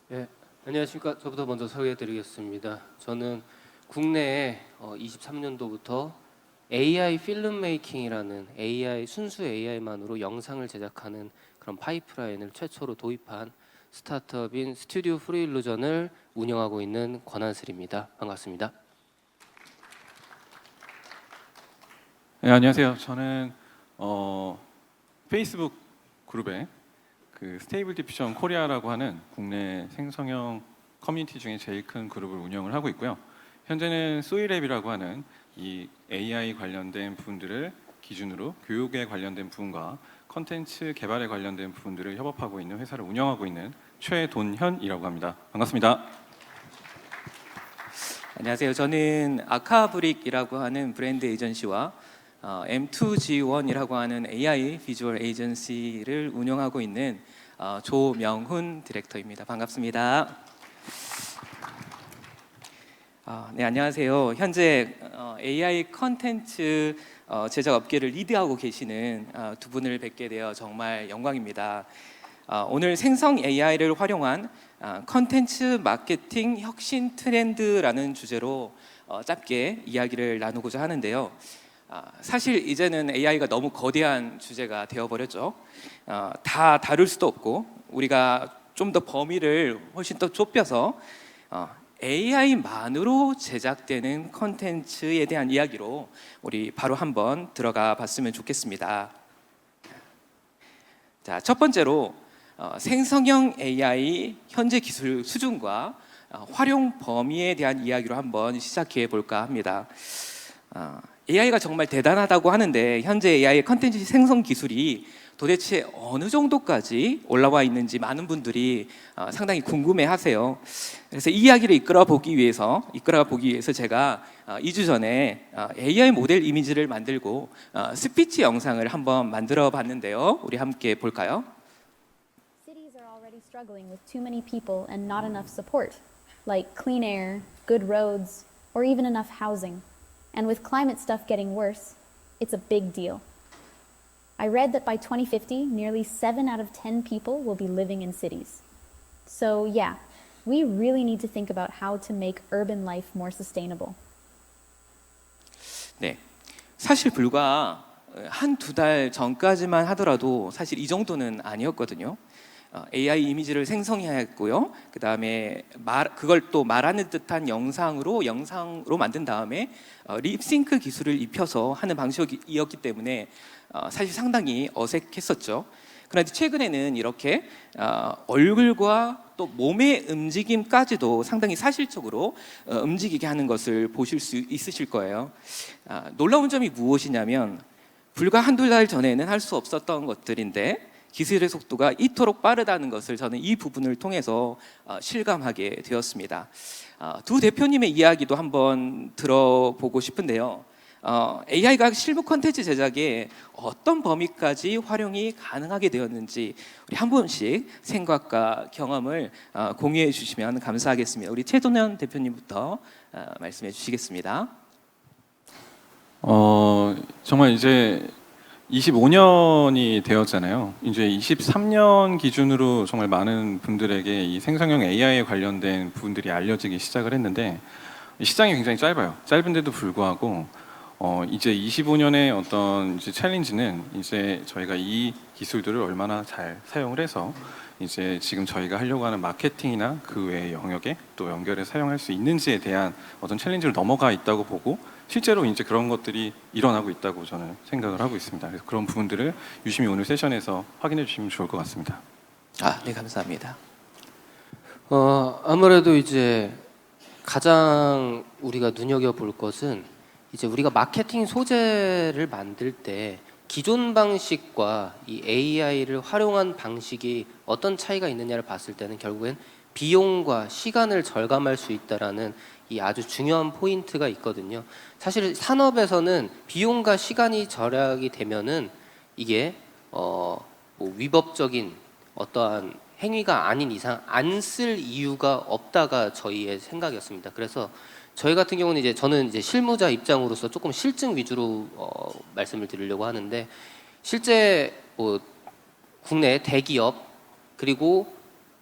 네, 안녕하십니까. 저부터 먼저 소개해드리겠습니다. 저는 국내에 23년도부터 AI 필름 메이킹이라는 순수 AI만으로 영상을 제작하는 그런 파이프라인을 최초로 도입한 스타트업인 스튜디오 프리일루전을 운영하고 있는 권한슬입니다. 반갑습니다. 네, 안녕하세요. 저는 페이스북 그룹에 그 스테이블 디퓨전 코리아라고 하는 국내 생성형 커뮤니티 중에 제일 큰 그룹을 운영을 하고 있고요. 현재는 소이랩이라고 하는 이 AI 관련된 부분들을 기준으로 교육에 관련된 부분과 컨텐츠 개발에 관련된 부분들을 협업하고 있는 회사를 운영하고 있는 최돈현이라고 합니다. 반갑습니다. 안녕하세요. 저는 아카브릭이라고 하는 브랜드 에이전시와 M2G1이라고 하는 AI 비주얼 에이전시를 운영하고 있는 조명훈 디렉터입니다. 반갑습니다. 네, 안녕하세요. 현재 AI 컨텐츠 제작 업계를 리드하고 계시는 두 분을 뵙게 되어 정말 영광입니다. 오늘 생성 AI를 활용한 컨텐츠 마케팅 혁신 트렌드라는 주제로 짧게 이야기를 나누고자 하는데요. 사실 이제는 AI가 너무 거대한 주제가 되어버렸죠. 다 다룰 수도 없고 우리가 좀 더 범위를 훨씬 더 좁혀서 AI만으로 제작되는 컨텐츠에 대한 이야기로 우리 바로 한번 들어가 봤으면 좋겠습니다. 자, 첫 번째로 생성형 AI 현재 기술 수준과 활용 범위에 대한 이야기로 한번 시작해 볼까 합니다. AI가 정말 대단하다고 하는데 현재 AI 컨텐츠 생성 기술이 도대체 어느 정도까지 올라와 있는지 많은 분들이 상당히 궁금해하세요. 그래서 이 이야기를 이끌어 보기 위해서 제가 2주 전에 AI 모델 이미지를 만들고 스피치 영상을 한번 만들어 봤는데요. 우리 함께 볼까요? Cities are already struggling with too many people and not enough support, like clean air, good roads, or even enough housing. And with climate stuff getting worse, it's a big deal. I read that by 2050, nearly 7 out of 10 people will be living in cities. So yeah, we really need to think about how to make urban life more sustainable. 네, 사실 불과 한두 달 전까지만 하더라도 사실 이 정도는 아니었거든요. AI 이미지를 생성해야 했고요. 그 다음에 그걸 또 말하는 듯한 영상으로 만든 다음에 립싱크 기술을 입혀서 하는 방식이었기 때문에 사실 상당히 어색했었죠. 그런데 최근에는 이렇게 얼굴과 또 몸의 움직임까지도 상당히 사실적으로 움직이게 하는 것을 보실 수 있으실 거예요. 놀라운 점이 무엇이냐면 불과 한두 달 전에는 할 수 없었던 것들인데 기술의 속도가 이토록 빠르다는 것을 저는 이 부분을 통해서 실감하게 되었습니다. 두 대표님의 이야기도 한번 들어보고 싶은데요. AI가 실무 콘텐츠 제작에 어떤 범위까지 활용이 가능하게 되었는지 우리 한 분씩 생각과 경험을 공유해 주시면 감사하겠습니다. 우리 최돈현 대표님부터 말씀해 주시겠습니다. 정말 이제 25년이 되었잖아요. 이제 23년 기준으로 정말 많은 분들에게 이 생성형 AI에 관련된 부분들이 알려지기 시작을 했는데 시장이 굉장히 짧아요. 짧은데도 불구하고 이제 25년의 어떤 이제 챌린지는 이제 저희가 이 기술들을 얼마나 잘 사용을 해서 이제 지금 저희가 하려고 하는 마케팅이나 그 외의 영역에 또 연결해서 사용할 수 있는지에 대한 어떤 챌린지를 넘어가 있다고 보고 실제로 이제 그런 것들이 일어나고 있다고 저는 생각을 하고 있습니다. 그래서 그런 부분들을 유심히 오늘 세션에서 확인해 주시면 좋을 것 같습니다. 네, 감사합니다. 아무래도 이제 가장 우리가 눈여겨볼 것은 이제 우리가 마케팅 소재를 만들 때 기존 방식과 이 AI를 활용한 방식이 어떤 차이가 있느냐를 봤을 때는 결국엔 비용과 시간을 절감할 수 있다라는 이 아주 중요한 포인트가 있거든요. 사실 산업에서는 비용과 시간이 절약이 되면은 이게 뭐 위법적인 어떠한 행위가 아닌 이상 안 쓸 이유가 없다가 저희의 생각이었습니다. 그래서 저희 같은 경우는 저는 실무자 입장으로서 조금 실증 위주로 말씀을 드리려고 하는데 실제 뭐 국내 대기업 그리고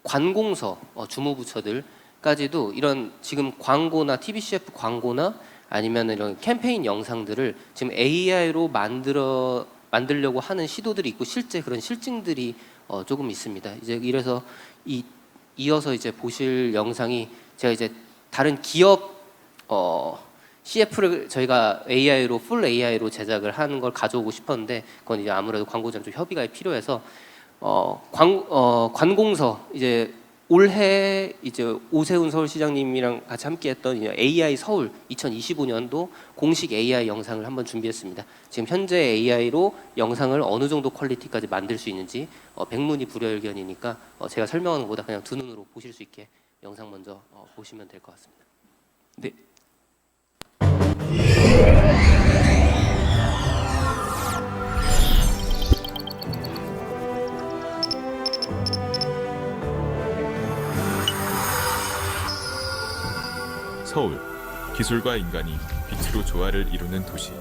관공서 주무부처들까지도 이런 지금 광고나 TBCF 광고나 아니면 이런 캠페인 영상들을 지금 AI로 만들려고 하는 시도들이 있고 실제 그런 실증들이 조금 있습니다. 이제 이래서 이어서 이제 보실 영상이 제가 이제 다른 기업 CF를 저희가 AI로 풀 AI로 제작을 하는 걸 가져오고 싶었는데 그건 이제 아무래도 광고주랑 좀 협의가 필요해서 관공서 이제 올해 이제 오세훈 서울시장님이랑 같이 함께했던 AI 서울 2025년도 공식 AI 영상을 한번 준비했습니다. 지금 현재 AI로 영상을 어느 정도 퀄리티까지 만들 수 있는지 백문이 불여일견이니까 제가 설명하는 것보다 그냥 두 눈으로 보실 수 있게 영상 먼저 보시면 될 것 같습니다. 네. 서울, 기술과 인간이 빛으로 조화를 이루는 도시.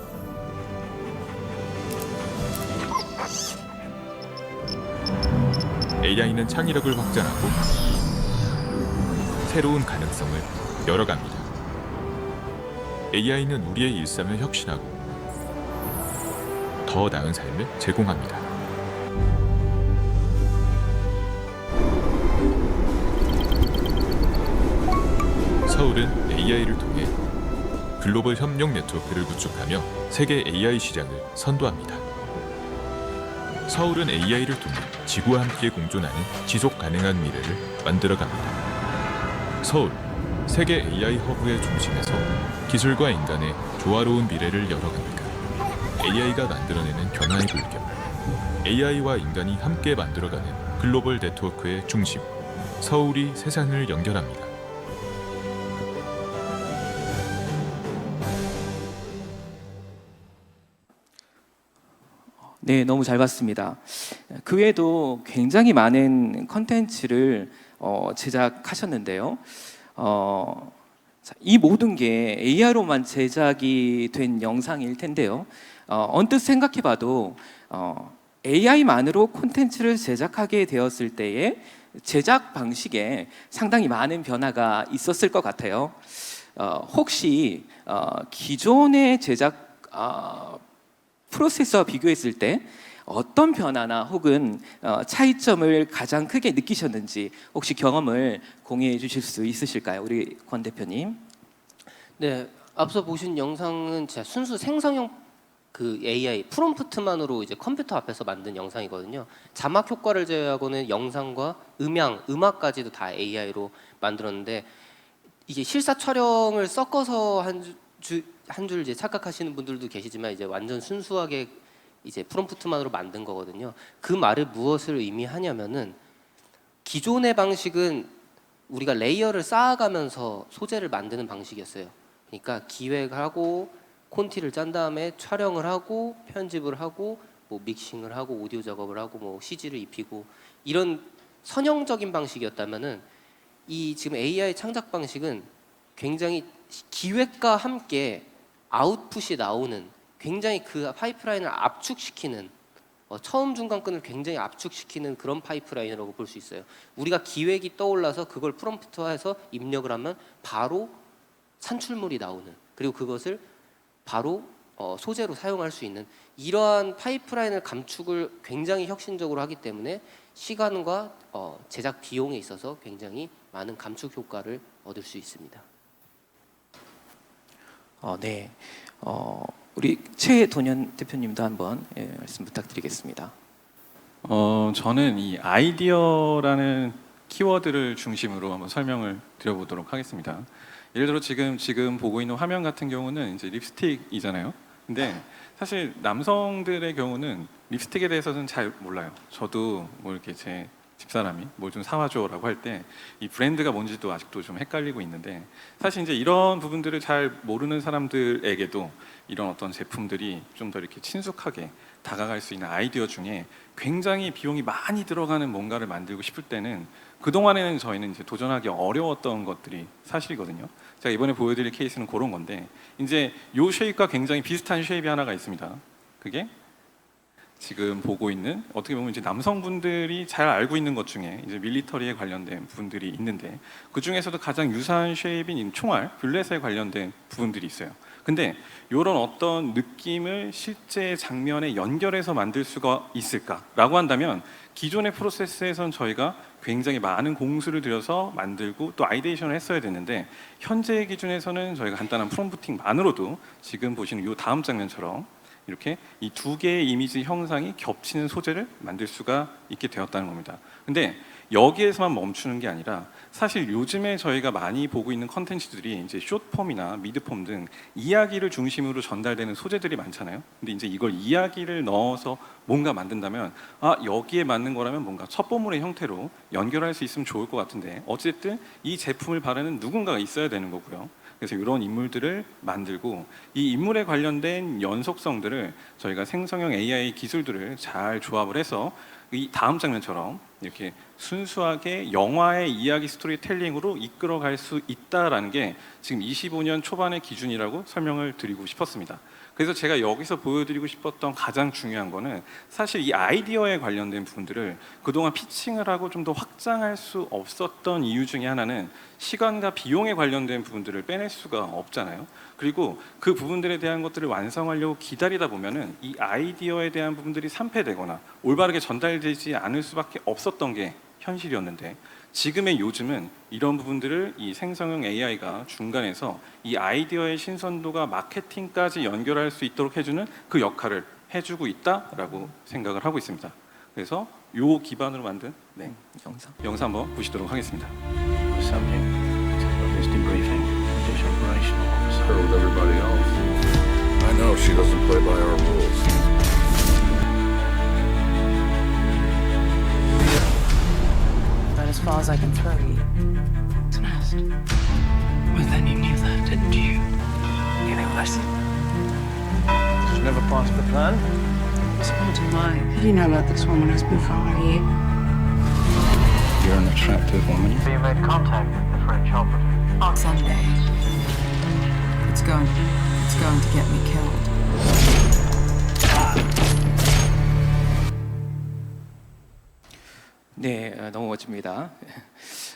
AI는 창의력을 확장하고 새로운 가능성을 열어갑니다. AI는 우리의 일상을 혁신하고 더 나은 삶을 제공합니다. 서울은 AI를 통해 글로벌 협력 네트워크를 구축하며 세계 AI 시장을 선도합니다. 서울은 AI를 통해 지구와 함께 공존하는 지속 가능한 미래를 만들어갑니다. 서울, 세계 AI 허브의 중심에서 기술과 인간의 조화로운 미래를 열어갑니다. AI가 만들어내는 변화의 골격, AI와 인간이 함께 만들어가는 글로벌 네트워크의 중심, 서울이 세상을 연결합니다. 네, 너무 잘 봤습니다. 그 외에도 굉장히 많은 컨텐츠를 제작하셨는데요. 이 모든 게 AI로만 제작이 된 영상일 텐데요. 언뜻 생각해봐도 AI만으로 콘텐츠를 제작하게 되었을 때의 제작 방식에 상당히 많은 변화가 있었을 것 같아요. 혹시 기존의 제작 프로세스와 비교했을 때 어떤 변화나 혹은 차이점을 가장 크게 느끼셨는지 혹시 경험을 공유해 주실 수 있으실까요? 우리 권 대표님. 네, 앞서 보신 영상은 진짜 순수 생성형 그 AI 프롬프트만으로 이제 컴퓨터 앞에서 만든 영상이거든요. 자막 효과를 제외하고는 영상과 음악까지도 다 AI로 만들었는데 이게 실사 촬영을 섞어서 한 줄 이제 착각하시는 분들도 계시지만 이제 완전 순수하게 이제 프롬프트만으로 만든 거거든요. 그 말이 무엇을 의미하냐면은 기존의 방식은 우리가 레이어를 쌓아가면서 소재를 만드는 방식이었어요. 그러니까 기획을 하고 콘티를 짠 다음에 촬영을 하고 편집을 하고 뭐 믹싱을 하고 오디오 작업을 하고 뭐 CG를 입히고 이런 선형적인 방식이었다면은 이 지금 AI 창작 방식은 굉장히 기획과 함께 아웃풋이 나오는 굉장히 그 파이프라인을 압축시키는 처음 중간 끈을 굉장히 압축시키는 그런 파이프라인이라고 볼 수 있어요. 우리가 기획이 떠올라서 그걸 프롬프트화해서 입력을 하면 바로 산출물이 나오는 그리고 그것을 바로 소재로 사용할 수 있는 이러한 파이프라인을 감축을 굉장히 혁신적으로 하기 때문에 시간과 제작 비용에 있어서 굉장히 많은 감축 효과를 얻을 수 있습니다. 네, 우리 최돈현 대표님도 한번 말씀 부탁드리겠습니다. 저는 이 아이디어라는 키워드를 중심으로 한번 설명을 드려보도록 하겠습니다. 예를 들어 지금 보고 있는 화면 같은 경우는 이제 립스틱이잖아요. 근데 사실 남성들의 경우는 립스틱에 대해서는 잘 몰라요. 저도 뭐 이렇게 제 집사람이 뭘 좀 사와줘라고 할 때 이 브랜드가 뭔지도 아직도 좀 헷갈리고 있는데 사실 이제 이런 부분들을 잘 모르는 사람들에게도 이런 어떤 제품들이 좀 더 이렇게 친숙하게 다가갈 수 있는 아이디어 중에 굉장히 비용이 많이 들어가는 뭔가를 만들고 싶을 때는 그동안에는 저희는 이제 도전하기 어려웠던 것들이 사실이거든요. 제가 이번에 보여드릴 케이스는 그런 건데 이제 요 쉐입과 굉장히 비슷한 쉐입이 하나가 있습니다. 그게 지금 보고 있는 어떻게 보면 이제 남성분들이 잘 알고 있는 것 중에 이제 밀리터리에 관련된 부분들이 있는데 그 중에서도 가장 유사한 쉐입인 총알, 뷰렛에 관련된 부분들이 있어요. 근데 이런 어떤 느낌을 실제 장면에 연결해서 만들 수가 있을까라고 한다면 기존의 프로세스에선 저희가 굉장히 많은 공수를 들여서 만들고 또 아이데이션을 했어야 되는데 현재의 기준에서는 저희가 간단한 프롬프팅만으로도 지금 보시는 이 다음 장면처럼 이렇게 이 두 개의 이미지 형상이 겹치는 소재를 만들 수가 있게 되었다는 겁니다. 근데 여기에서만 멈추는 게 아니라 사실 요즘에 저희가 많이 보고 있는 컨텐츠들이 이제 숏폼이나 미드폼 등 이야기를 중심으로 전달되는 소재들이 많잖아요. 근데 이제 이걸 이야기를 넣어서 뭔가 만든다면 여기에 맞는 거라면 뭔가 첩보물의 형태로 연결할 수 있으면 좋을 것 같은데 어쨌든 이 제품을 바르는 누군가가 있어야 되는 거고요. 그래서 이런 인물들을 만들고 이 인물에 관련된 연속성들을 저희가 생성형 AI 기술들을 잘 조합을 해서 이 다음 장면처럼 이렇게 순수하게 영화의 이야기 스토리텔링으로 이끌어갈 수 있다라는 게 지금 25년 초반의 기준이라고 설명을 드리고 싶었습니다. 그래서 제가 여기서 보여드리고 싶었던 가장 중요한 거는 사실 이 아이디어에 관련된 부분들을 그동안 피칭을 하고 좀 더 확장할 수 없었던 이유 중에 하나는 시간과 비용에 관련된 부분들을 빼낼 수가 없잖아요. 그리고 그 부분들에 대한 것들을 완성하려고 기다리다 보면은 이 아이디어에 대한 부분들이 산패되거나 올바르게 전달되지 않을 수밖에 없었던 게 현실이었는데 지금의 요즘은 이런 부분들을 이 생성형 AI가 중간에서 이 아이디어의 신선도가 마케팅까지 연결할 수 있도록 해주는 그 역할을 해주고 있다라고 생각을 하고 있습니다. 그래서 요 기반으로 만든 영상 한번 보시도록 하겠습니다. Subject of this debriefing is operational officer. Her with everybody else. I know she doesn't play by our rules. About as far as I can throw you. Smashed. Well, then you knew that, didn't you? You knew lesson. She never passed the plan. So do I. How do you know about this woman who's been following you? You're an attractive woman. You made contact with the French operative. On Sunday. It's going to get me killed. 네, 너무 멋집니다.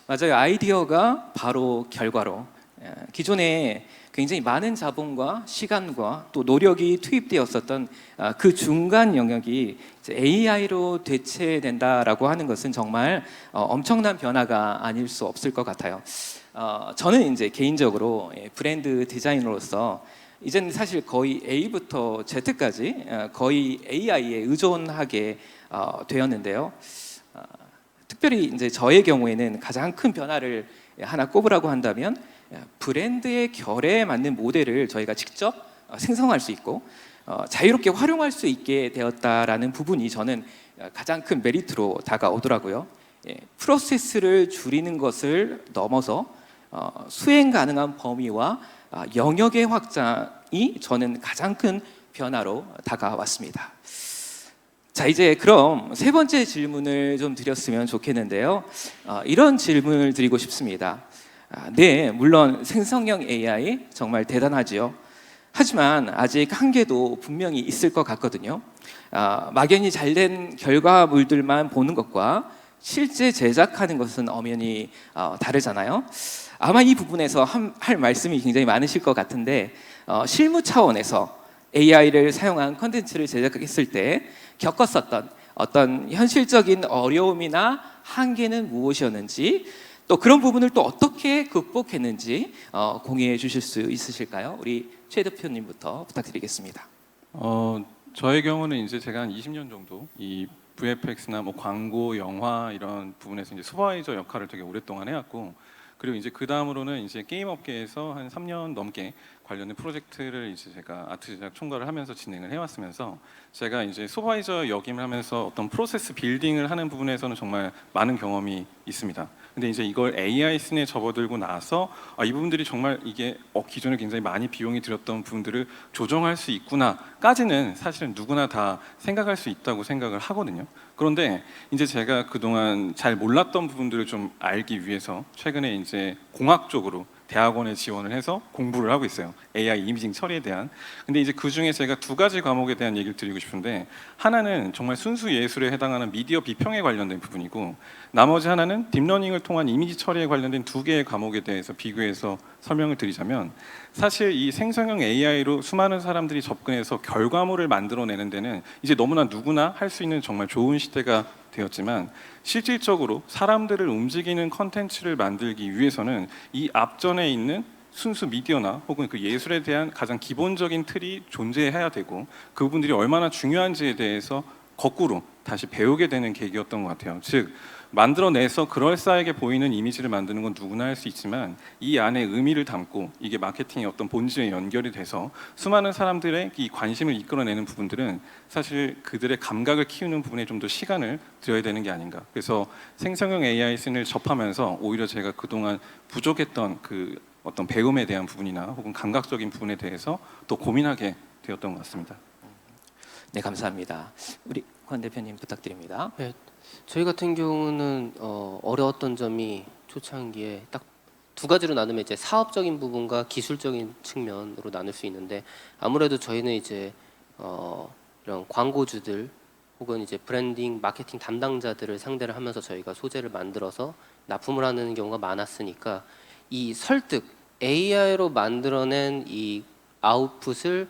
맞아요. 아이디어가 바로 결과로 기존에 굉장히 많은 자본과 시간과 또 노력이 투입되었었던 그 중간 영역이 AI로 대체된다라고 하는 것은 정말 엄청난 변화가 아닐 수 없을 것 같아요. 저는 이제 개인적으로 브랜드 디자이너로서 이제는 사실 거의 A부터 Z까지 거의 AI에 의존하게 되었는데요. 특별히 이제 저의 경우에는 가장 큰 변화를 하나 꼽으라고 한다면 브랜드의 결에 맞는 모델을 저희가 직접 생성할 수 있고 자유롭게 활용할 수 있게 되었다라는 부분이 저는 가장 큰 메리트로 다가오더라고요. 프로세스를 줄이는 것을 넘어서 수행 가능한 범위와 영역의 확장이 저는 가장 큰 변화로 다가왔습니다. 자, 이제 그럼 세 번째 질문을 좀 드렸으면 좋겠는데요. 이런 질문을 드리고 싶습니다. 네, 물론 생성형 AI 정말 대단하지요. 하지만 아직 한계도 분명히 있을 것 같거든요. 막연히 잘된 결과물들만 보는 것과 실제 제작하는 것은 엄연히 다르잖아요. 아마 이 부분에서 할 말씀이 굉장히 많으실 것 같은데 실무 차원에서 AI를 사용한 컨텐츠를 제작했을 때 겪었었던 어떤 현실적인 어려움이나 한계는 무엇이었는지 또 그런 부분을 또 어떻게 극복했는지 공유해 주실 수 있으실까요? 우리 최 대표님부터 부탁드리겠습니다. 저의 경우는 이제 제가 한 20년 정도 이 VFX나 뭐 광고, 영화 이런 부분에서 이제 슈퍼바이저 역할을 되게 오랫동안 해왔고 그리고 이제 그 다음으로는 이제 게임 업계에서 한 3년 넘게 관련된 프로젝트를 이제 제가 아트 제작 총괄을 하면서 진행을 해왔으면서 제가 이제 슈퍼바이저 역임을 하면서 어떤 프로세스 빌딩을 하는 부분에서는 정말 많은 경험이 있습니다. 근데 이제 이걸 AI 씬에 접어들고 나서 이 부분들이 정말 이게 기존에 굉장히 많이 비용이 들었던 부분들을 조정할 수 있구나까지는 사실은 누구나 다 생각할 수 있다고 생각을 하거든요. 그런데 이제 제가 그동안 잘 몰랐던 부분들을 좀 알기 위해서 최근에 이제 공학적으로 대학원에 지원을 해서 공부를 하고 있어요. AI 이미징 처리에 대한. 근데 이제 그 중에 제가 두 가지 과목에 대한 얘기를 드리고 싶은데, 하나는 정말 순수 예술에 해당하는 미디어 비평에 관련된 부분이고, 나머지 하나는 딥러닝을 통한 이미지 처리에 관련된 두 개의 과목에 대해서 비교해서 설명을 드리자면, 사실 이 생성형 AI로 수많은 사람들이 접근해서 결과물을 만들어내는 데는 이제 너무나 누구나 할 수 있는 정말 좋은 시대가 되었지만, 실질적으로 사람들을 움직이는 컨텐츠를 만들기 위해서는 이 앞전에 있는 순수 미디어나 혹은 그 예술에 대한 가장 기본적인 틀이 존재해야 되고, 그분들이 얼마나 중요한지에 대해서 거꾸로 다시 배우게 되는 계기였던 것 같아요. 즉, 만들어내서 그럴싸하게 보이는 이미지를 만드는 건 누구나 할 수 있지만, 이 안에 의미를 담고 이게 마케팅의 어떤 본질에 연결이 돼서 수많은 사람들의 이 관심을 이끌어내는 부분들은 사실 그들의 감각을 키우는 부분에 좀 더 시간을 들여야 되는 게 아닌가. 그래서 생성형 AI 씬을 접하면서 오히려 제가 그동안 부족했던 그 어떤 배움에 대한 부분이나 혹은 감각적인 부분에 대해서 또 고민하게 되었던 것 같습니다. 네, 감사합니다. 우리 권 대표님 부탁드립니다. 네, 저희 같은 경우는 어려웠던 점이 초창기에 딱 두 가지로 나누면 이제 사업적인 부분과 기술적인 측면으로 나눌 수 있는데, 아무래도 저희는 이제 이런 광고주들 혹은 이제 브랜딩, 마케팅 담당자들을 상대를 하면서 저희가 소재를 만들어서 납품을 하는 경우가 많았으니까, 이 설득, AI로 만들어낸 이 아웃풋을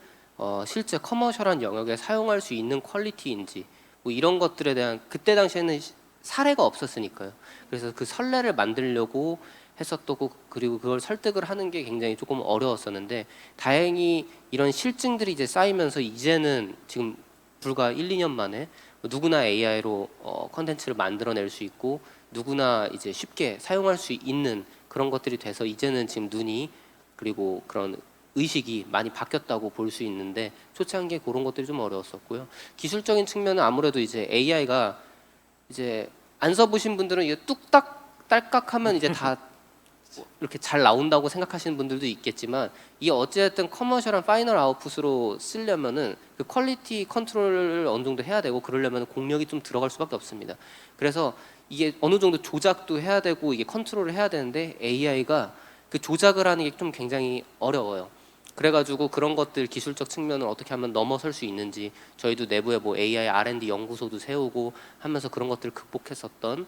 실제 커머셜한 영역에 사용할 수 있는 퀄리티인지 뭐 이런 것들에 대한, 그때 당시에는 사례가 없었으니까요. 그래서 그 선례를 만들려고 했었고, 그리고 그걸 설득을 하는 게 굉장히 조금 어려웠었는데, 다행히 이런 실증들이 이제 쌓이면서 이제는 지금 불과 1, 2년 만에 누구나 AI로 컨텐츠를 만들어낼 수 있고 누구나 이제 쉽게 사용할 수 있는 그런 것들이 돼서, 이제는 지금 눈이 그리고 그런 의식이 많이 바뀌었다고 볼 수 있는데, 초창기에 그런 것들이 좀 어려웠었고요. 기술적인 측면은 아무래도 이제 AI가 이제 안 써보신 분들은 이게 뚝딱 딸깍하면 이제 다 이렇게 잘 나온다고 생각하시는 분들도 있겠지만, 이게 어쨌든 커머셜한 파이널 아웃풋으로 쓰려면은 그 퀄리티 컨트롤을 어느 정도 해야 되고, 그러려면 공력이 좀 들어갈 수밖에 없습니다. 그래서 이게 어느 정도 조작도 해야 되고 이게 컨트롤을 해야 되는데, AI가 그 조작을 하는 게 좀 굉장히 어려워요. 그래가지고 그런 것들 기술적 측면을 어떻게 하면 넘어설 수 있는지 저희도 내부에 뭐 AI R&D 연구소도 세우고 하면서 그런 것들을 극복했었던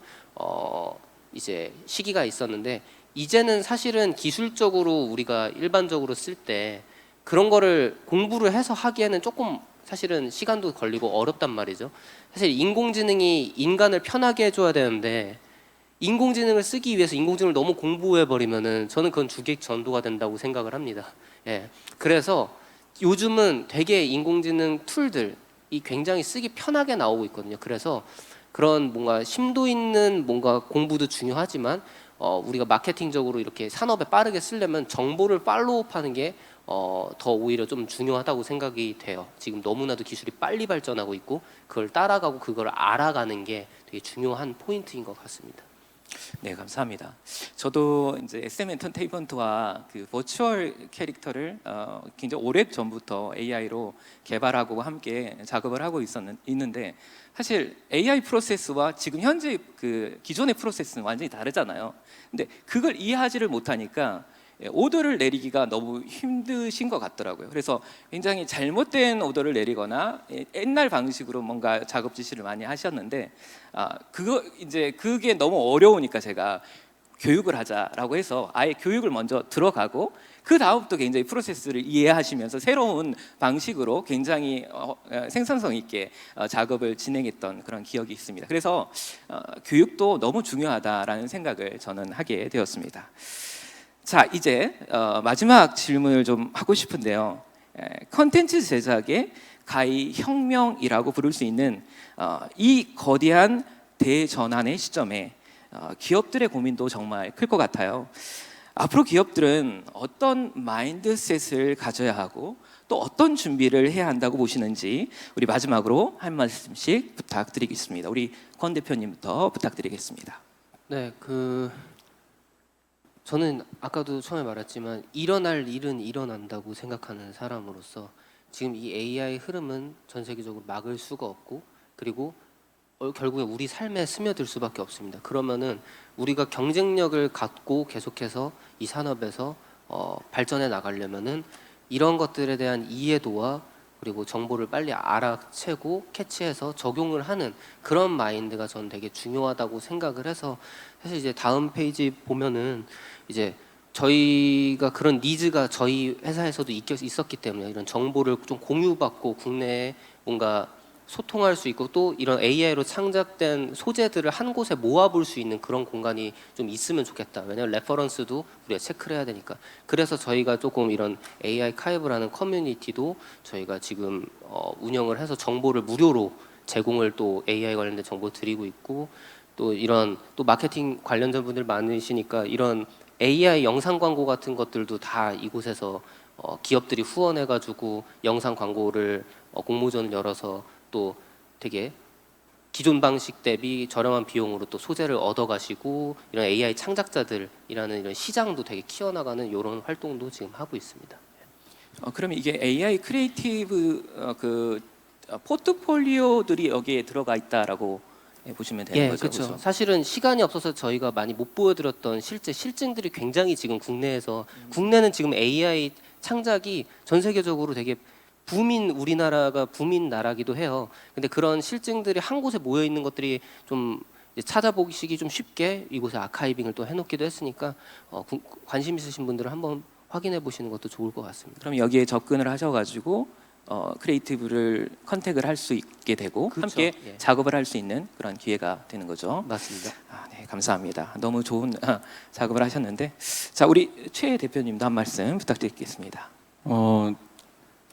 이제 시기가 있었는데, 이제는 사실은 기술적으로 우리가 일반적으로 쓸 때 그런 거를 공부를 해서 하기에는 조금 사실은 시간도 걸리고 어렵단 말이죠. 사실 인공지능이 인간을 편하게 해줘야 되는데, 인공지능을 쓰기 위해서 인공지능을 너무 공부해 버리면은 저는 그건 주객 전도가 된다고 생각을 합니다. 예. 그래서 요즘은 되게 인공지능 툴들이 굉장히 쓰기 편하게 나오고 있거든요. 그래서 그런 뭔가 심도 있는 뭔가 공부도 중요하지만, 우리가 마케팅적으로 이렇게 산업에 빠르게 쓰려면 정보를 팔로우하는 게 더 오히려 좀 중요하다고 생각이 돼요. 지금 너무나도 기술이 빨리 발전하고 있고 그걸 따라가고 그걸 알아가는 게 되게 중요한 포인트인 것 같습니다. 네, 감사합니다. 저도 이제 SM 엔터테인먼트와 그 버추얼 캐릭터를 굉장히 오래 전부터 AI로 개발하고 함께 작업을 하고 있는데, 사실 AI 프로세스와 지금 현재 그 기존의 프로세스는 완전히 다르잖아요. 근데 그걸 이해하지를 못하니까 오더를 내리기가 너무 힘드신 것 같더라고요. 그래서 굉장히 잘못된 오더를 내리거나 옛날 방식으로 뭔가 작업 지시를 많이 하셨는데, 그거 이제 그게 너무 어려우니까 제가 교육을 하자라고 해서 아예 교육을 먼저 들어가고, 그 다음부터 굉장히 프로세스를 이해하시면서 새로운 방식으로 굉장히 생산성 있게 작업을 진행했던 그런 기억이 있습니다. 그래서 교육도 너무 중요하다라는 생각을 저는 하게 되었습니다. 자, 이제 마지막 질문을 좀 하고 싶은데요. 컨텐츠 제작의 가히 혁명이라고 부를 수 있는 이 거대한 대전환의 시점에 기업들의 고민도 정말 클 것 같아요. 앞으로 기업들은 어떤 마인드셋을 가져야 하고 또 어떤 준비를 해야 한다고 보시는지, 우리 마지막으로 한 말씀씩 부탁드리겠습니다. 우리 권 대표님부터 부탁드리겠습니다. 네, 저는 아까도 처음에 말했지만 일어날 일은 일어난다고 생각하는 사람으로서, 지금 이 AI 흐름은 전 세계적으로 막을 수가 없고, 그리고 결국에 우리 삶에 스며들 수밖에 없습니다. 그러면은 우리가 경쟁력을 갖고 계속해서 이 산업에서 발전해 나가려면은 이런 것들에 대한 이해도와 그리고 정보를 빨리 알아채고 캐치해서 적용을 하는 그런 마인드가 전 되게 중요하다고 생각을 해서 사실 이제 다음 페이지 보면은 이제 저희가 그런 니즈가 저희 회사에서도 있었기 때문에 이런 정보를 좀 공유받고 국내에 뭔가 소통할 수 있고 또 이런 AI로 창작된 소재들을 한 곳에 모아볼 수 있는 그런 공간이 좀 있으면 좋겠다. 왜냐하면 레퍼런스도 우리가 체크를 해야 되니까. 그래서 저희가 조금 이런 AI 카이브라는 커뮤니티도 저희가 지금 운영을 해서 정보를 무료로 제공을 또 AI 관련된 정보 드리고 있고 또 이런 또 마케팅 관련된 분들 많으시니까 이런 AI 영상 광고 같은 것들도 다 이곳에서 기업들이 후원해가지고 영상 광고를 공모전을 열어서 또 되게 기존 방식 대비 저렴한 비용으로 또 소재를 얻어가시고 이런 AI 창작자들이라는 이런 시장도 되게 키워나가는 이런 활동도 지금 하고 있습니다. 그럼 이게 AI 크리에이티브 포트폴리오들이 여기에 들어가 있다라고 보시면 되는 거죠. 그렇죠. 사실은 시간이 없어서 저희가 많이 못 보여드렸던 실제 실증들이 굉장히 지금 국내는 지금 AI 창작이 전 세계적으로 되게 우리나라가 붐인 나라기도 해요. 근데 그런 실증들이 한 곳에 모여 있는 것들이 좀 찾아보시기 좀 쉽게 이곳에 아카이빙을 또 해놓기도 했으니까 관심 있으신 분들은 한번 확인해 보시는 것도 좋을 것 같습니다. 그럼 여기에 접근을 하셔가지고 크리에이티브를 컨택을 할 수 있게 되고 그렇죠. 함께 예. 작업을 할 수 있는 그런 기회가 되는 거죠. 맞습니다. 네, 감사합니다. 너무 좋은 작업을 하셨는데, 자 우리 최 대표님도 한 말씀 부탁드리겠습니다.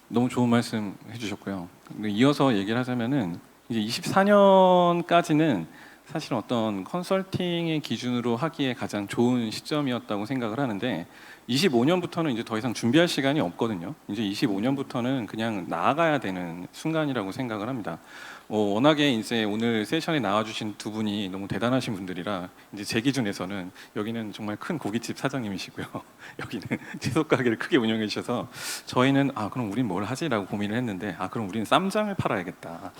너무 좋은 말씀 해주셨고요. 근데 이어서 얘기를 하자면은 이제 24년까지는 사실 어떤 컨설팅의 기준으로 하기에 가장 좋은 시점이었다고 생각을 하는데 25년부터는 이제 더 이상 준비할 시간이 없거든요. 이제 25년부터는 그냥 나아가야 되는 순간이라고 생각을 합니다. 워낙에 이제 오늘 세션에 나와주신 두 분이 너무 대단하신 분들이라 이제 제 기준에서는 여기는 정말 큰 고깃집 사장님이시고요. 여기는 채소 가게를 크게 운영해 주셔서 저희는 그럼 우린 뭘 하지라고 고민을 했는데 그럼 우리는 쌈장을 팔아야겠다.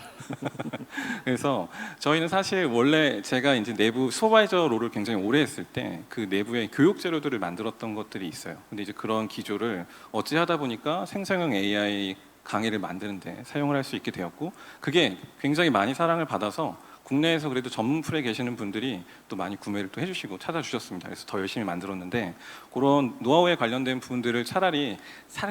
그래서 저희는 사실 원래 제가 이제 내부 슈퍼바이저 롤을 굉장히 오래 했을 때 그 내부에 교육 재료들을 만들었던 것들이 있어요. 근데 이제 그런 기조를 어찌하다 보니까 생성형 AI 강의를 만드는데 사용을 할 수 있게 되었고 그게 굉장히 많이 사랑을 받아서 국내에서 그래도 전문 풀에 계시는 분들이 또 많이 구매를 또 해주시고 찾아주셨습니다. 그래서 더 열심히 만들었는데 그런 노하우에 관련된 부분들을 차라리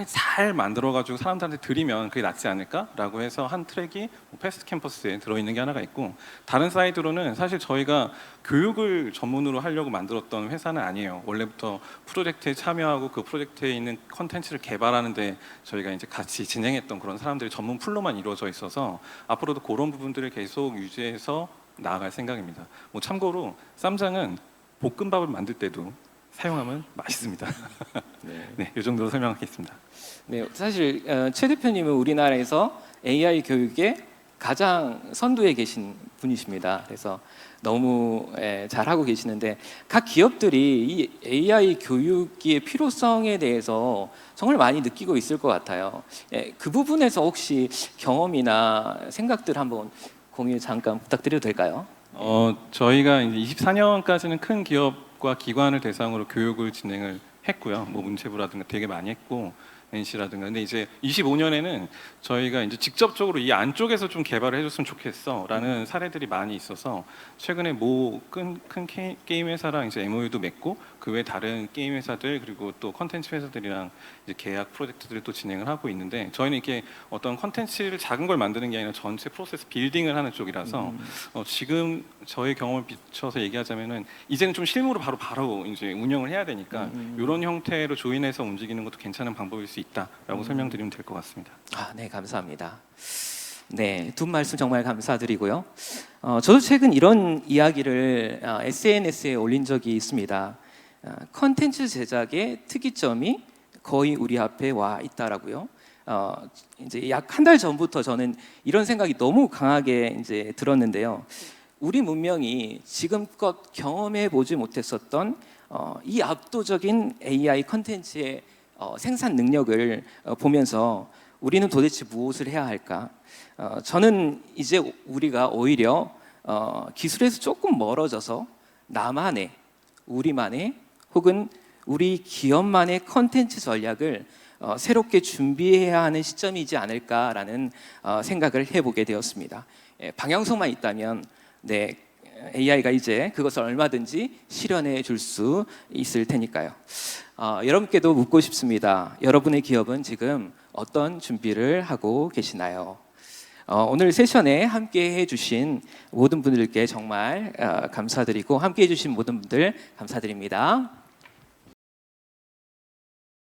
잘 만들어가지고 사람들한테 드리면 그게 낫지 않을까라고 해서 한 트랙이 패스트 캠퍼스에 들어있는 게 하나가 있고 다른 사이드로는 사실 저희가 교육을 전문으로 하려고 만들었던 회사는 아니에요. 원래부터 프로젝트에 참여하고 그 프로젝트에 있는 컨텐츠를 개발하는데 저희가 이제 같이 진행했던 그런 사람들이 전문 풀로만 이루어져 있어서 앞으로도 그런 부분들을 계속 유지해서 나아갈 생각입니다. 참고로 쌈장은 볶음밥을 만들 때도 사용하면 맛있습니다. 네, 이 정도로 설명하겠습니다. 네, 사실 최 대표님은 우리나라에서 AI 교육에 가장 선두에 계신 분이십니다. 그래서 너무 잘하고 계시는데 각 기업들이 이 AI 교육의 필요성에 대해서 정말 많이 느끼고 있을 것 같아요. 그 부분에서 혹시 경험이나 생각들 한번 공유 잠깐 부탁드려도 될까요? 저희가 이제 24년까지는 큰 기업과 기관을 대상으로 교육을 진행을 했고요. 문체부라든가 되게 많이 했고 NC라든가. 근데 이제 25년에는 저희가 이제 직접적으로 이 안쪽에서 좀 개발을 해줬으면 좋겠어라는 사례들이 많이 있어서 최근에 큰 게임 회사랑 이제 MOU도 맺고 그 외 다른 게임 회사들 그리고 또 컨텐츠 회사들이랑 이제 계약 프로젝트들을 또 진행을 하고 있는데 저희는 이렇게 어떤 컨텐츠를 작은 걸 만드는 게 아니라 전체 프로세스 빌딩을 하는 쪽이라서 지금 저희 경험을 비춰서 얘기하자면은 이제는 좀 실무로 바로 이제 운영을 해야 되니까 이런 형태로 조인해서 움직이는 것도 괜찮은 방법일 수 있다라고 설명드리면 될 것 같습니다. 네, 감사합니다. 네, 두 말씀 정말 감사드리고요. 저도 최근 이런 이야기를 SNS에 올린 적이 있습니다. 컨텐츠 제작의 특이점이 거의 우리 앞에 와 있다라고요. 이제 약 한 달 전부터 저는 이런 생각이 너무 강하게 이제 들었는데요. 우리 문명이 지금껏 경험해 보지 못했었던 이 압도적인 AI 컨텐츠의 생산 능력을 보면서 우리는 도대체 무엇을 해야 할까? 저는 이제 우리가 오히려 기술에서 조금 멀어져서 나만의, 우리만의 혹은 우리 기업만의 컨텐츠 전략을 새롭게 준비해야 하는 시점이지 않을까라는 생각을 해보게 되었습니다. 방향성만 있다면 네, AI가 이제 그것을 얼마든지 실현해 줄 수 있을 테니까요. 여러분께도 묻고 싶습니다. 여러분의 기업은 지금 어떤 준비를 하고 계시나요? 오늘 세션에 함께 해주신 모든 분들께 정말 감사드리고 함께 해주신 모든 분들 감사드립니다.